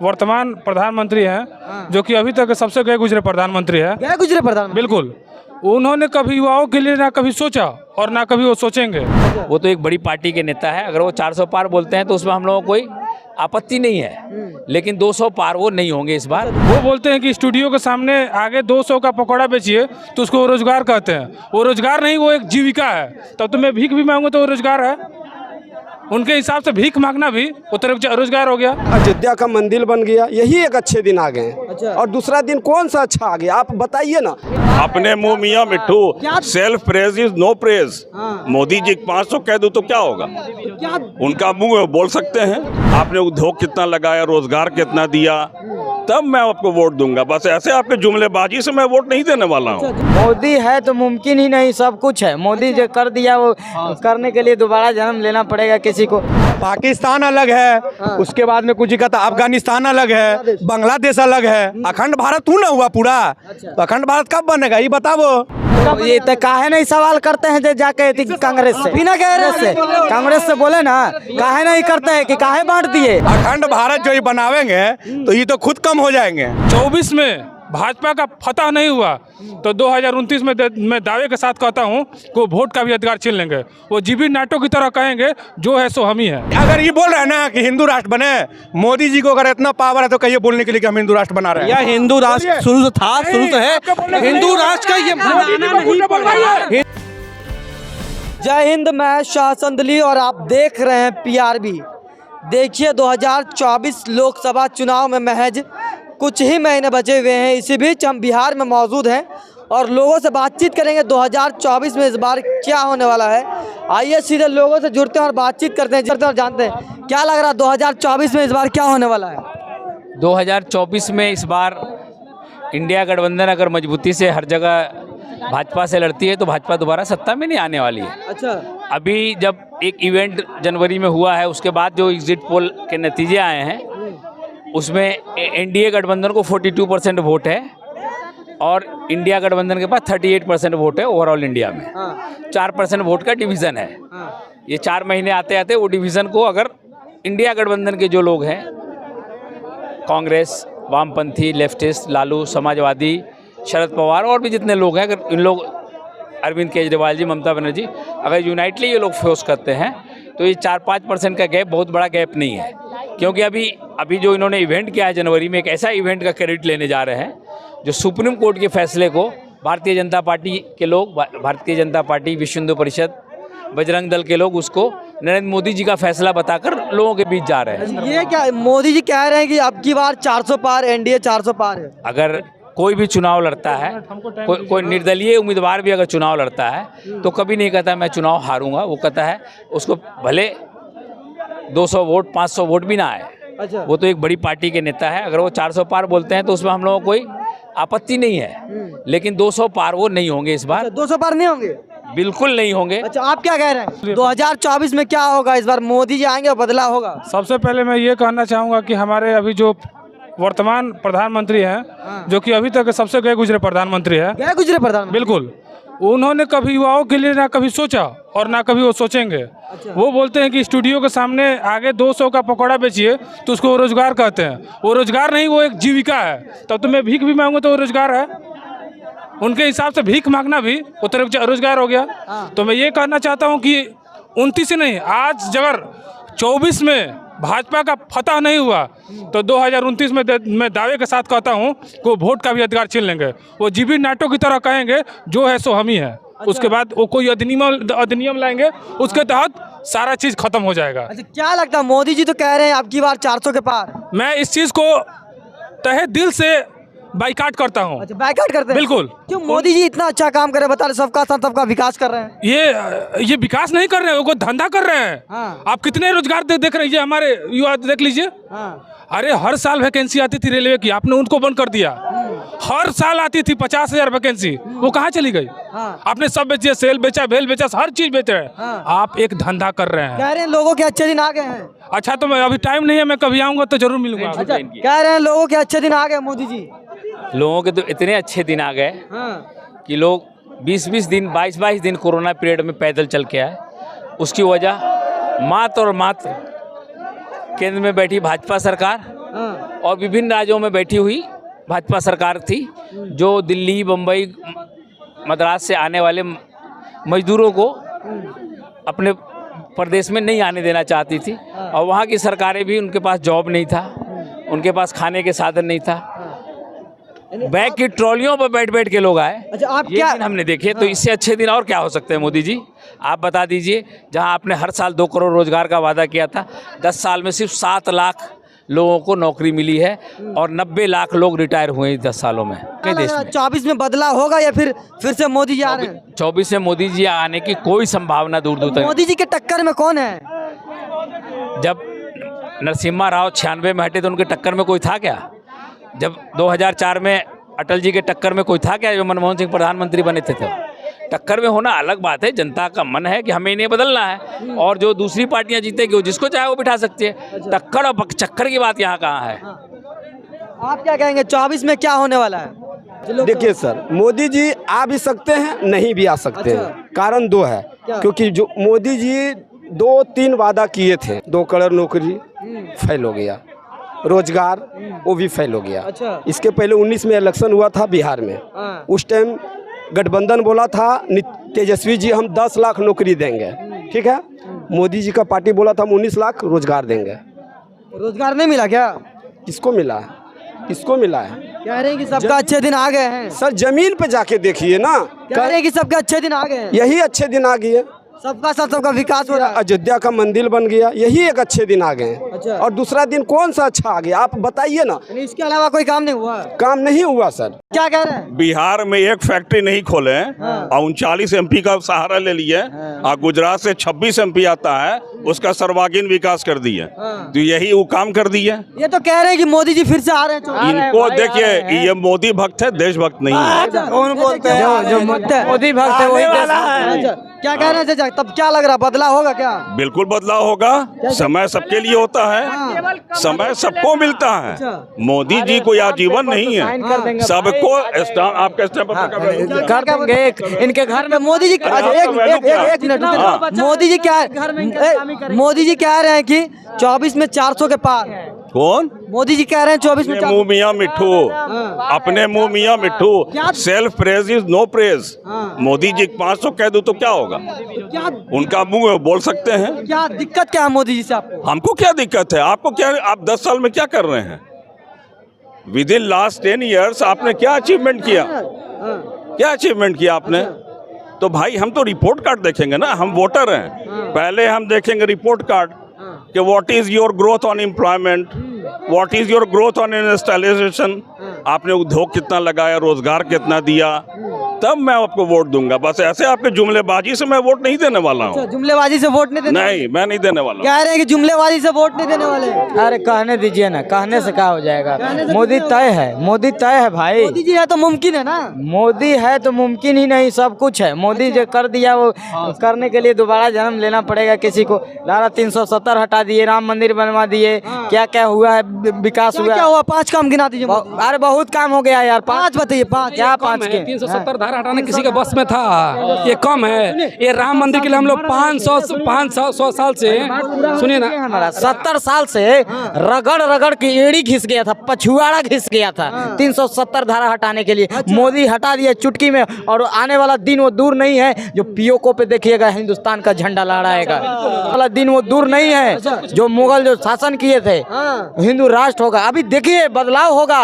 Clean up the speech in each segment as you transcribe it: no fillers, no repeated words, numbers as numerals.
वर्तमान प्रधानमंत्री हैं, जो कि अभी तक सबसे गए गुजरे प्रधानमंत्री है। गए गुजरे प्रधानमंत्री बिल्कुल, उन्होंने कभी युवाओं के लिए ना कभी सोचा और ना कभी वो सोचेंगे। वो तो एक बड़ी पार्टी के नेता है। अगर वो 400 पार बोलते हैं तो उसमें हम लोगों को कोई आपत्ति नहीं है, लेकिन 200 पार वो नहीं होंगे इस बार। वो बोलते हैं कि स्टूडियो के सामने आगे 200 का पकौड़ा बेचिए तो उसको वो रोजगार कहते हैं। वो रोजगार नहीं, वो एक जीविका है। तब तो मैं भीख भी मांगू तो वो रोजगार है। उनके हिसाब से भीख मांगना भी वो तरफ रोजगार हो गया। अयोध्या का मंदिर बन गया, यही एक अच्छे दिन आ गए। अच्छा। और दूसरा दिन कौन सा अच्छा आ गया, आप बताइए ना। अपने मुंह मियाँ मिट्ठू, self praise is no praise. Modi ji 500 कह दूं तो क्या होगा? उनका मुंह बोल सकते हैं। आपने उद्योग कितना लगाया, रोजगार कितना दिया, तब मैं आपको वोट दूंगा। बस ऐसे आपके जुमलेबाजी से मैं वोट नहीं देने वाला हूँ। मोदी है तो मुमकिन ही नहीं, सब कुछ है। मोदी जो कर दिया वो करने के लिए दोबारा जन्म लेना पड़ेगा किसी को। पाकिस्तान अलग है, उसके बाद में कुछ कहता अफगानिस्तान अलग है, बांग्लादेश अलग है, अखंड भारत हूँ ना हुआ पूरा। तो अखंड भारत कब बनेगा ये बताओ। ये तो काहे नहीं सवाल करते हैं जाके कांग्रेस से, बिना कांग्रेस से बोले ना, काहे नहीं करते हैं कि काहे बांट दिए। अखंड भारत जो ये बनावेंगे तो ये तो खुद कम हो जाएंगे। 24 में भाजपा का फतह नहीं हुआ तो 2029 में मैं दावे के साथ कहता हूं कि वो वोट का भी अधिकार छीन लेंगे। वो जीबी नाटो की तरह कहेंगे जो है सो हम ही है। अगर ये बोल रहे हैं ना कि हिंदू राष्ट्र बने, मोदी जी को अगर इतना पावर है तो कहिए बोलने के लिए कि हम हिंदू राष्ट्र बना रहे हैं। यह हिंदू राष्ट्र शुरू से था, शुरू से है हिंदू राष्ट्र का। ये जय हिंद, मैं शाह संदली और आप देख रहे हैं PRB। देखिए 2024 लोकसभा चुनाव में महज कुछ ही महीने बचे हुए हैं। इसी बीच हम बिहार में मौजूद हैं और लोगों से बातचीत करेंगे 2024 में इस बार क्या होने वाला है। आइए सीधे लोगों से जुड़ते हैं और बातचीत करते हैं और जानते हैं क्या लग रहा है 2024 में इस बार क्या होने वाला है। 2024 में इस बार इंडिया गठबंधन अगर मजबूती से हर जगह भाजपा से लड़ती है तो भाजपा दोबारा सत्ता में नहीं आने वाली है। अच्छा, अभी जब एक इवेंट जनवरी में हुआ है, उसके बाद जो एग्जिट पोल के नतीजे आए हैं उसमें NDA गठबंधन को 42% वोट है और इंडिया गठबंधन के पास 38% वोट है ओवरऑल इंडिया में। 4% वोट का डिवीज़न है। ये 4 महीने आते आते वो डिवीज़न को अगर इंडिया गठबंधन के जो लोग हैं, कांग्रेस, वामपंथी, लेफ्टिस्ट, लालू, समाजवादी, शरद पवार और भी जितने लोग हैं, अगर इन लोग, अरविंद केजरीवाल जी, ममता बनर्जी, अगर यूनाइटली ये लोग फोर्स करते हैं तो ये 4-5% का गैप बहुत बड़ा गैप नहीं है। क्योंकि अभी जो इन्होंने इवेंट किया है जनवरी में, एक ऐसा इवेंट का क्रेडिट लेने जा रहे हैं जो सुप्रीम कोर्ट के फैसले को भारतीय जनता पार्टी के लोग, भारतीय जनता पार्टी, विश्व हिंदू परिषद, बजरंग दल के लोग उसको नरेंद्र मोदी जी का फैसला बताकर लोगों के बीच जा रहे हैं। ये क्या मोदी जी कह रहे हैं कि अब की बार 400 पार, NDA 400 पार है। अगर कोई भी चुनाव लड़ता है, कोई निर्दलीय उम्मीदवार भी अगर चुनाव लड़ता है तो कभी नहीं कहता मैं चुनाव हारूंगा। वो कहता है उसको भले 200 वोट, 500 वोट भी ना आए। अच्छा। वो तो एक बड़ी पार्टी के नेता है। अगर वो 400 पार बोलते हैं तो उसमें हम लोगों को कोई आपत्ति नहीं है, लेकिन 200 पार वो नहीं होंगे इस बार। 200 पार नहीं होंगे, बिल्कुल नहीं होंगे। अच्छा, आप क्या कह रहे हैं 2024 में क्या होगा इस बार? मोदी जी आएंगे और बदलाव होगा? सबसे पहले मैं ये कहना चाहूँगा कि हमारे अभी जो वर्तमान प्रधानमंत्री हैं, जो कि अभी तक सबसे गए गुजरे प्रधानमंत्री है। गए गुजरे प्रधानमंत्री? बिल्कुल, उन्होंने कभी युवाओं के लिए ना कभी सोचा और ना कभी वो सोचेंगे। अच्छा। वो बोलते हैं कि स्टूडियो के सामने आगे 200 का पकौड़ा बेचिए तो उसको वो रोजगार कहते हैं। वो रोजगार नहीं, वो एक जीविका है। तब तो मैं भीख भी मांगू तो वो रोजगार है। उनके हिसाब से भीख मांगना भी वो तरफ रोजगार हो गया। तो मैं ये कहना चाहता हूँ कि 29 ही नहीं, आज अगर 24 में भाजपा का फतह नहीं हुआ तो 2029 में मैं दावे के साथ कहता हूं कि वो वोट का भी अधिकार छीन लेंगे। वो जीबी नाटो की तरह कहेंगे जो है सो हम ही है। अच्छा। उसके बाद वो कोई अधिनियम लाएंगे, उसके तहत सारा चीज़ खत्म हो जाएगा। अच्छा, क्या लगता है मोदी जी तो कह रहे हैं अब की बार 400 के पार? मैं इस चीज़ को तहे दिल से बाइकाट करता हूँ। अच्छा, बाइकाट करते हैं? बिल्कुल। क्यों? मोदी जी इतना अच्छा काम कर रहे हैं, बता रहे सबका साथ सबका विकास कर रहे हैं। ये विकास नहीं कर रहे हैं, वो धंधा कर रहे हैं। हाँ। आप कितने रोजगार देख रहे हैं, हमारे युवा देख लीजिए। हाँ। अरे हर साल वैकेंसी आती थी रेलवे की, आपने उनको बंद कर दिया। हर साल आती थी 50,000 वैकेंसी, वो कहाँ चली गई? हाँ। आपने सब बेचे, सेल बेचा, भेल बेचा, हर चीज बेच रहे हैं। हाँ। आप एक धंधा कर रहे हैं। कह रहे हैं लोगों के अच्छे दिन आ गए हैं। अच्छा, तो मैं अभी टाइम नहीं है, मैं कभी आऊंगा तो जरूर मिलूंगा। अच्छा, कह रहे हैं लोगों के अच्छे दिन आ गए मोदी जी। लोगों के तो इतने अच्छे दिन आ गए कि लोग 20-20 दिन, 22-22 दिन कोरोना पीरियड में पैदल चल के आए। उसकी वजह मात्र और मात्र केंद्र में बैठी भाजपा सरकार और विभिन्न राज्यों में बैठी हुई भाजपा सरकार थी जो दिल्ली, बम्बई, मद्रास से आने वाले मजदूरों को अपने प्रदेश में नहीं आने देना चाहती थी। और वहाँ की सरकारें भी, उनके पास जॉब नहीं था, उनके पास खाने के साधन नहीं था, बैग की ट्रॉलियों पर बैठ बैठ के लोग आए। अच्छा, आप ये क्या दिन हमने देखे। तो इससे अच्छे दिन और क्या हो सकते हैं मोदी जी? आप बता दीजिए, जहां आपने हर साल 2 करोड़ रोजगार का वादा किया था, 10 साल में सिर्फ 7 लाख लोगों को नौकरी मिली है और 90 लाख लोग रिटायर हुए हैं 10 सालों में अपने देश में। 24 में बदलाव होगा या फिर से मोदी जी आ रहे हैं? 24 में मोदी जी आने की कोई संभावना दूर दूर तक। मोदी जी के टक्कर में कौन है? जब नरसिम्हा राव 96 में हटे तो उनके टक्कर में कोई था क्या? जब 2004 में अटल जी के टक्कर में कोई था क्या, जो मनमोहन सिंह प्रधानमंत्री बने थे? टक्कर में होना अलग बात है, जनता का मन है कि हमें इन्हें बदलना है, और जो दूसरी पार्टियां जीतेगी वो जिसको चाहे वो बिठा सकती है। टक्कर और चक्कर की बात यहाँ कहाँ है? आप क्या कहेंगे 24 में क्या होने वाला है? देखिए सर, मोदी जी आ भी सकते हैं, नहीं भी आ सकते हैं। कारण 2 है, क्योंकि जो मोदी जी 2-3 वादा किए थे, 2 करोड़ नौकरी फेल हो गया, रोजगार वो भी फेल हो गया। अच्छा। इसके पहले 19 में इलेक्शन हुआ था बिहार में, उस टाइम गठबंधन बोला था तेजस्वी जी हम 10 लाख नौकरी देंगे, ठीक है। मोदी जी का पार्टी बोला था हम 19 लाख रोजगार देंगे। रोजगार नहीं मिला क्या? किसको मिला है? किसको मिला है? कह रहे हैं कि सबका अच्छे दिन आ गए हैं। सर जमीन पे जाके देखिए ना, कह रहे हैं कि सबका अच्छे दिन आ गए हैं। यही अच्छे दिन आ गए। सबका साथ सबका विकास हो रहा है। अयोध्या का मंदिर बन गया, यही एक अच्छे दिन आ गए। अच्छा। और दूसरा दिन कौन सा अच्छा आ गया आप बताइए ना। यानी इसके अलावा कोई काम नहीं हुआ? काम नहीं हुआ सर। क्या कह रहे हैं? बिहार में एक फैक्ट्री नहीं खोले और 39 MP का सहारा ले लिए, और गुजरात से 26 MP आता है, उसका सर्वांगीण विकास कर दिए। तो यही वो काम कर दिए। ये तो कह रहे हैं कि मोदी जी फिर से आ रहे हैं। इनको देखिए, ये मोदी भक्त है, देशभक्त नहीं है। कौन बोलते हैं? जो मोदी भक्त है वही देश। क्या कह रहे हैं चाचा? तब क्या लग रहा, बदलाव होगा क्या? बिल्कुल बदलाव होगा। समय सबके लिए होता है, समय सबको मिलता है। मोदी जी को आजीवन नहीं है, सबको आपके स्टैम्प कर देंगे। इनके घर में मोदी जी एक मिनट, मोदी जी क्या मोदी जी कह रहे हैं कि 24 में 400 के पार। कौन? मोदी जी कह रहे हैं 24 में मुंह मियाँ मिट्ठू, अपने मुंह मियाँ मिट्ठू। Self praise is no praise. Modi ji 500 कह दूं तो क्या होगा? उनका मुंह बोल सकते हैं। क्या दिक्कत क्या है मोदी जी से आपको? हमको क्या दिक्कत है? आपको क्या? आप 10 साल में क्या कर रहे हैं? विद इन लास्ट 10 years आपने क्या अचीवमेंट किया? क्या अचीवमेंट किया आपने? तो भाई हम तो रिपोर्ट कार्ड देखेंगे ना, हम वोटर हैं। पहले हम देखेंगे रिपोर्ट कार्ड कि what is your growth on employment, what is your growth on industrialisation, आपने उद्योग कितना लगाया, रोजगार कितना दिया, तब मैं आपको वोट दूंगा। बस ऐसे आपके जुमलेबाजी से मैं वोट नहीं देने वाला हूँ। जुमलेबाजी से वोट नहीं देने? नहीं, मैं नहीं देने वाला। कह रहे हैं कि जुमलेबाजी से वोट नहीं देने वाले। अरे कहने दीजिए ना, कहने से क्या हो जाएगा? मोदी तय है, मोदी तय है भाई। मोदी जी है तो मुमकिन है ना। मोदी है तो मुमकिन ही नहीं, सब कुछ है। मोदी जो कर दिया वो करने के लिए दोबारा जन्म लेना पड़ेगा किसी को। धारा 370 हटा दिए, राम मंदिर बनवा दिए, क्या क्या हुआ है, विकास हुआ। क्या हुआ? 5 काम गिना दीजिए। अरे बहुत काम हो गया यार। 5 बताइए। 5 क्या? 5 के 370 धारा हटाना किसी के बस में था? ये कम है। ये राम मंदिर के लिए हम लोग 500 साल से, सुनिए ना, हमारा 70 साल से रगड़ रगड़ के एड़ी घिस गया था, पछुआड़ा घिस गया था 370 धारा हटाने के लिए। मोदी हटा दिया चुटकी में, और आने वाला दिन वो दूर नहीं है जो पीओको पे देखिएगा हिंदुस्तान का झंडा लहराएगा। वाला दिन वो दूर नहीं है जो मुगल जो शासन किए थे, हिंदू राष्ट्र होगा। अभी देखिए बदलाव होगा,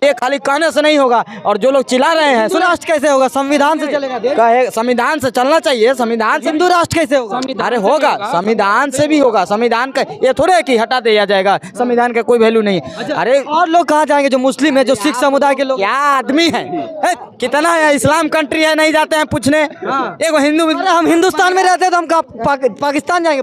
ये खाली कहने से नहीं होगा। और जो लोग चिल्ला रहे हैं, राष्ट्र कैसे होगा? संविधान से चलेगा? कहे संविधान से चलना चाहिए। संविधान से हिंदू राष्ट्र कैसे होगा? अरे होगा, संविधान से भी होगा। संविधान का ये थोड़े है कि हटा दिया जाएगा, संविधान का कोई वैल्यू नहीं। अरे और लोग कहाँ जाएंगे जो मुस्लिम है, जो सिख समुदाय के लोग? क्या आदमी है, कितना है? इस्लाम कंट्री है, नहीं जाते हैं पूछने? एक हिंदू, हम हिंदुस्तान में रहते हैं तो हम पाकिस्तान जाएंगे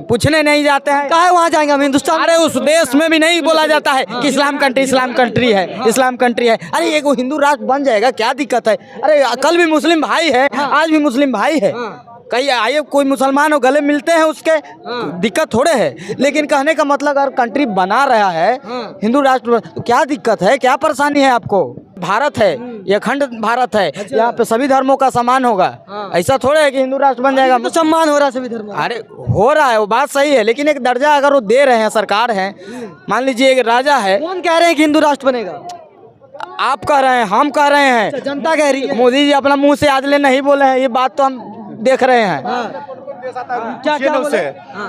पूछने नहीं जाते हैं? कहा वहाँ जाएंगे हम हिंदुस्तान? अरे उस देश में भी नहीं बोला जाता है कि इस्लाम कंट्री है, इस्लाम कंट्री है। अरे एक हिंदू राष्ट्र बन जाएगा, क्या दिक्कत है? अरे कल भी मुस्लिम भाई है, आज भी मुस्लिम भाई है, कहीं आइए कोई मुसलमान हो गले मिलते हैं उसके दिक्कत थोड़े है, लेकिन कहने का मतलब अगर कंट्री बना रहा है हिंदू राष्ट्र तो क्या दिक्कत है, क्या परेशानी है आपको? भारत है, ये अखंड भारत है, यहाँ पे सभी धर्मों का सम्मान होगा। ऐसा थोड़े है कि हिंदू राष्ट्र बन जाएगा तो सम्मान हो रहा है सभी धर्मों का। अरे हो रहा है, वो बात सही है, लेकिन एक दर्जा अगर वो दे रहे हैं, सरकार है, मान लीजिए एक राजा है, कौन कह रहे हैं कि हिंदू राष्ट्र बनेगा? आप कह रहे हैं, हम कह रहे हैं, जनता कह रही है। मोदी जी अपना मुंह से आज ले नहीं बोले हैं, ये बात तो हम देख रहे हैं। क्या क्या बोले?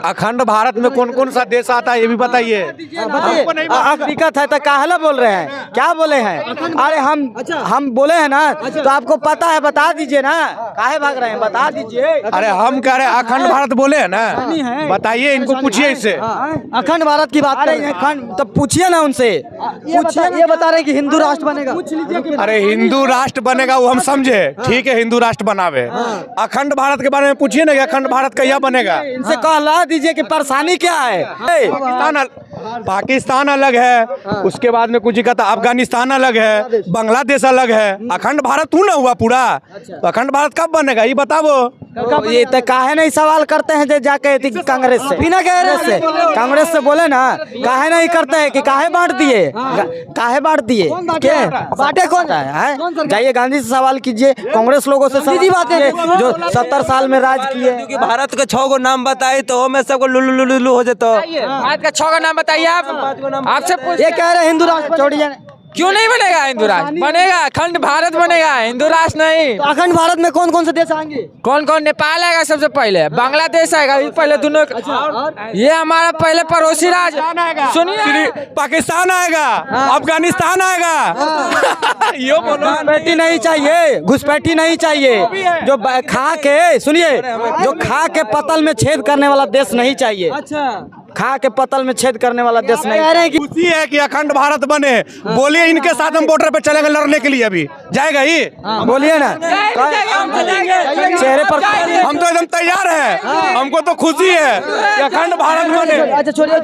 अखंड भारत में कौन कौन सा देश आता है ये भी बताइए। बताइए। आप दिक्कत है तो काहला बोल रहे हैं, क्या बोले हैं? अरे हम बोले हैं ना, तो आपको पता है, बता दीजिए ना, काहे भाग रहे हैं, बता दीजिए। अरे हम कह रहे हैं अखंड भारत बोले हैं ना, बताइए, इनको पूछिए इससे। अखंड भारत की बात कर रहे हैं। अखंड तो पूछिए ना उनसे। ये बता रहे हैं कि हिंदू राष्ट्र बनेगा। अरे हिंदू राष्ट्र बनेगा वो हम समझे, ठीक है, हिंदू राष्ट्र बनावे। अखंड भारत के बारे में पूछिए ना कि अखंड भारत कहिया बनेगा। इनसे कहला दीजिए कि परेशानी क्या है। पाकिस्तान अलग है, उसके बाद में कुछ कहता अफगानिस्तान अलग है, बांग्लादेश अलग है। अखंड भारत तू ना हुआ पूरा, तो अखंड भारत कब बनेगा ये बताओ। ये तो काहे नहीं सवाल करते हैं जो जाके कांग्रेस से, बिना कांग्रेस से कांग्रेस से बोले ना, काहे नहीं करते हैं कि काहे बांट दिए, काहे बांट दिए, बांटे कौन है? जाइए गांधी से सवाल कीजिए, कांग्रेस लोगों से सवाल कीजिए जो 70 साल में राज किए। क्योंकि भारत का 6 गो नाम बताए तो मैं सबको लुलु लुलु लुलु हो जाता। भारत का 6 का नाम बताइए आप, आपसे ये कह रहे हैं हिंदू राष्ट्र छोड़िए, क्यों नहीं बनेगा हिंदू राष्ट्र? बनेगा, अखंड भारत बनेगा, हिंदू राष्ट्र नहीं। तो अखंड भारत में कौन कौन से देश आएंगे? कौन कौन? नेपाल आएगा सबसे पहले, बांग्लादेश आएगा, ये पहले दोनों। ये हमारा पहले पड़ोसी राज्य, सुनिए, पाकिस्तान आएगा, अफगानिस्तान आएगा। यो बोलो, घुसपैठी नहीं चाहिए, घुसपैठी नहीं चाहिए। जो खा के, सुनिए, जो खा के पतल में छेद करने वाला देश नहीं चाहिए। अच्छा, खा के पतल में छेद करने वाला देश नहीं। कह रहे हैं कि खुशी है कि अखंड भारत बने, बोलिए इनके साथ हम बॉर्डर पे चलेंगे लड़ने के लिए। अभी जाएगा ही, बोलिए ना, चेहरे पर हम तो एकदम तैयार हैं, हमको तो खुशी है कि अखंड भारत बने। अच्छा छोड़िए,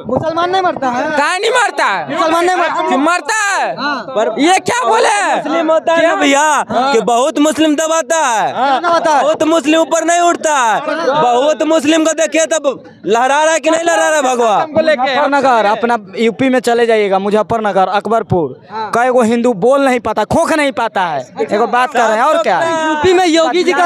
मुसलमान नहीं मरता है? कहाँ नहीं मरता? मुसलमान नहीं मरता। मरता है, पर ये क्या बोले? मुस्लिम होता है ना भैया कि बहुत मुस्लिम दबाता है, बहुत मुस्लिम ऊपर नहीं उठता है। बहुत मुस्लिम को देखिए तब लहरा रहा है कि नहीं लहरा रहा है भगवा। मुजफ्फरनगर, अपना यूपी में चले जाइएगा, मुजफ्फरनगर, अकबरपुर, कई गो हिंदू बोल नहीं पाता, खोख नहीं पाता है। एगो बात कर रहे हैं, और क्या? यूपी में योगी जी का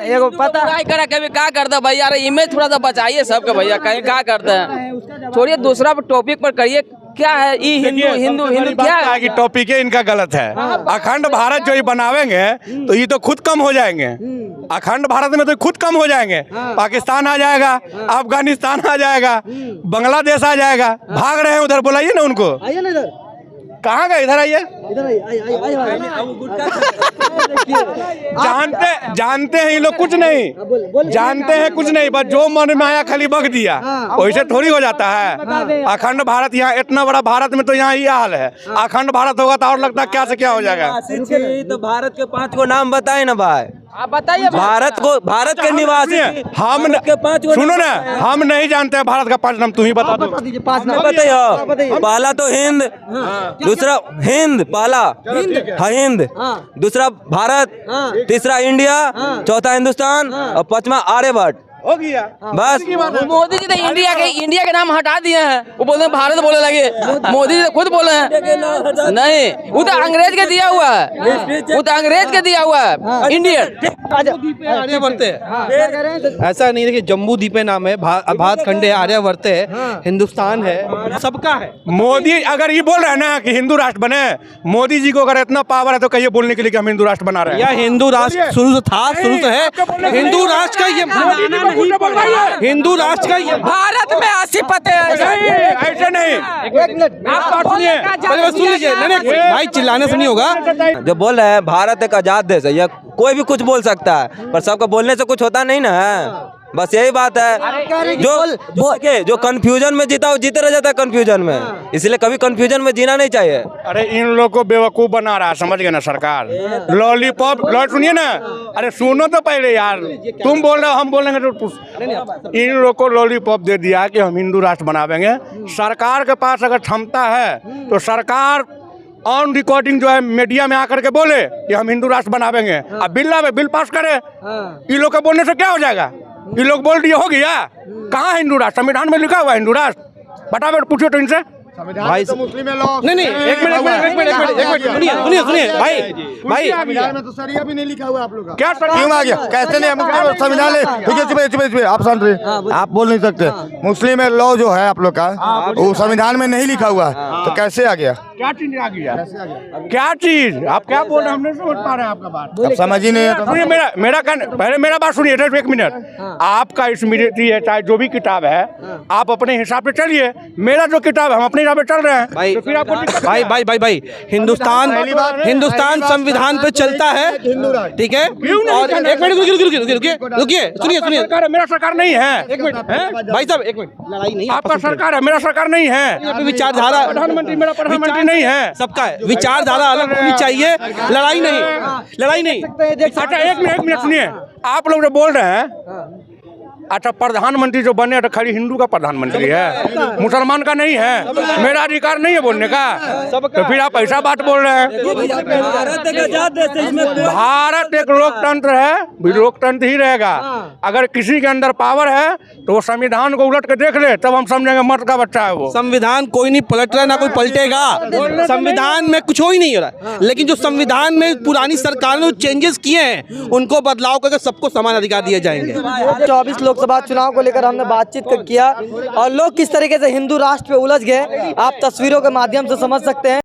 एगो पता करा कभी क्या करता भैया? अरे इमेज थोड़ा सा बचाइए सबके भैया, कहीं क्या करते हैं? छोड़िए, दूसरा टॉपिक पर करिए। क्या है ये हिंदू हिंदू हिंदू क्या है कि टॉपिक है इनका गलत है। अखंड भारत जो ये बनावेंगे तो ये तो खुद कम हो जाएंगे। अखंड भारत में तो खुद कम हो जाएंगे। पाकिस्तान आ जाएगा, अफगानिस्तान आ जाएगा, बांग्लादेश आ जाएगा। भाग रहे हैं उधर, बुलाइए ना उनको। आइए ना इधर, कहाँ गए? इधर आइए। इधर आइए। जानते हैं ये लोग कुछ नहीं जानते हैं, कुछ नहीं, बस जो मन में आया खाली बग दिया, वैसे थोड़ी हो जाता है। अखंड भारत, यहाँ इतना बड़ा भारत में तो यहाँ ये हाल है। अखंड भारत होगा तो और लगता है क्या से क्या हो जाएगा। तो भारत के 5 गो नाम बताए ना भाई, आप बताइए। भारत के निवासी हम के 5 गो सुनो ना, हम नहीं जानते हैं भारत का 5 नाम, तुम ही बता दो। दीजिए 5 नाम। बताइए। पहला तो हिंद, दूसरा हिंद, पहला हिंद, दूसरा भारत, तीसरा इंडिया, चौथा हिंदुस्तान और 5वां आर्यभट्ट। हो गया बस। मोदी जी तो इंडिया के नाम हटा दिए हैं, वो बोलते हैं भारत बोलने लगे। मोदी जी तो खुद बोले हैं नहीं, वो तो अंग्रेज के दिया हुआ है, वो तो अंग्रेज के दिया हुआ है इंडियन। आर्यवर्त ऐसा नहीं है कि जम्बू द्वीप नाम है, भारत खंड है, आर्यवर्त है, हिंदुस्तान है, सबका है। मोदी अगर ये बोल रहे हैं ना कि हिंदू राष्ट्र बने, मोदी जी को अगर इतना पावर है तो कहिए बोलने के लिए कि हम हिंदू राष्ट्र बना रहे हैं। या हिंदू राष्ट्र शुरू से था, शुरू से है हिंदू राष्ट्र का। ये हिंदू राष्ट्र का ये भारत में 80 पते हैं। ऐसे नहीं, आप सुनिए, सुन लीजिए, भाई चिल्लाने से नहीं होगा। जो बोल रहे हैं भारत एक आजाद देश है, या कोई भी कुछ बोल सकता है, पर सबका बोलने से कुछ होता नहीं ना है। बस यही बात है। जो कंफ्यूजन में जीता वो जीते रह जाता है कंफ्यूजन में, इसलिए कभी कंफ्यूजन में जीना नहीं चाहिए। अरे इन लोग को बेवकूफ बना रहा है, समझ गए ना सरकार। लॉलीपॉप सुनिए ना, अरे सुनो तो पहले यार, तुम बोल रहे हो हम बोलेंगे तो। इन लोग को लॉलीपॉप दे दिया कि हम हिंदू राष्ट्र बनावेंगे। सरकार के पास अगर क्षमता है तो सरकार ऑन रिकॉर्डिंग जो है मीडिया में आकर के बोले कि हम हिंदू राष्ट्र बनावेंगे, अब बिल लावे, बिल पास करे, ये लोग के बोलने से क्या हो जाएगा? ये लोग बोल दिए हो गया। कहाँ है हिंदू राष्ट्र? संविधान में लिखा हुआ है हिंदू राष्ट्र? बताओ, पूछो तो इनसे। भाई मुस्लिम है लॉ। नहीं एक मिनट सुनिए भाई संविधान में तो सरिया भी नहीं लिखा हुआ आप लोग का। क्या क्यों आ गया? कैसे नहीं? संविधान आप शांत रहिए, आप बोल नहीं सकते। मुस्लिम है लॉ जो है आप लोग का, वो संविधान में नहीं लिखा हुआ है, तो कैसे आ गया? क्या चीज आ गया? क्या चीज? आप क्या बोल रहे हैं? हम नहीं समझ पा रहे हैं आपका बात। आप समझ ही नहीं है। सुनिए मेरा पहले मेरा बात सुनिए, 1 मिनट। आपका स्मृति है, चाहे जो भी किताब है, आप अपने हिसाब से चलिए। मेरा जो किताब है हम अपने हिसाब से चल रहे हैं। भाई तो फिर आपको भाई हिंदुस्तान संविधान पे चलता है, ठीक है? और 1 मिनट रुकिए, सुनिए। सरकार है, मेरा सरकार नहीं है। 1 मिनट भाई साहब 1 मिनट, लड़ाई नहीं, आपका सरकार है, मेरा सरकार नहीं है। विचारधारा प्रधानमंत्री मेरा प्रधानमंत्री नहीं है। सबका है, विचारधारा अलग होनी चाहिए, लड़ाई नहीं। अच्छा 1 मिनट सुनिए, आप लोग जो बोल रहे हैं, अच्छा प्रधानमंत्री जो बने तो खाली हिंदू का प्रधानमंत्री है, मुसलमान का नहीं है। मेरा अधिकार नहीं है बोलने का, तो फिर आप ऐसा बात बोल रहे हैं। भारत एक लोकतंत्र है, भी लोकतंत्र ही रहेगा। अगर किसी के अंदर पावर है तो वो संविधान को उलट के देख ले, तब हम समझेंगे मर्द का बच्चा है वो। संविधान कोई नहीं पलट रहा, ना कोई पलटेगा। संविधान में कुछ हो ही नहीं हो रहा है, लेकिन जो संविधान में पुरानी सरकार ने चेंजेस किए हैं, उनको बदलाव करके सबको समान अधिकार दिए जाएंगे। 24 लोकसभा चुनाव को लेकर हमने बातचीत किया और लोग किस तरीके से हिंदू राष्ट्र पे उलझ गए, आप तस्वीरों के माध्यम से समझ सकते हैं।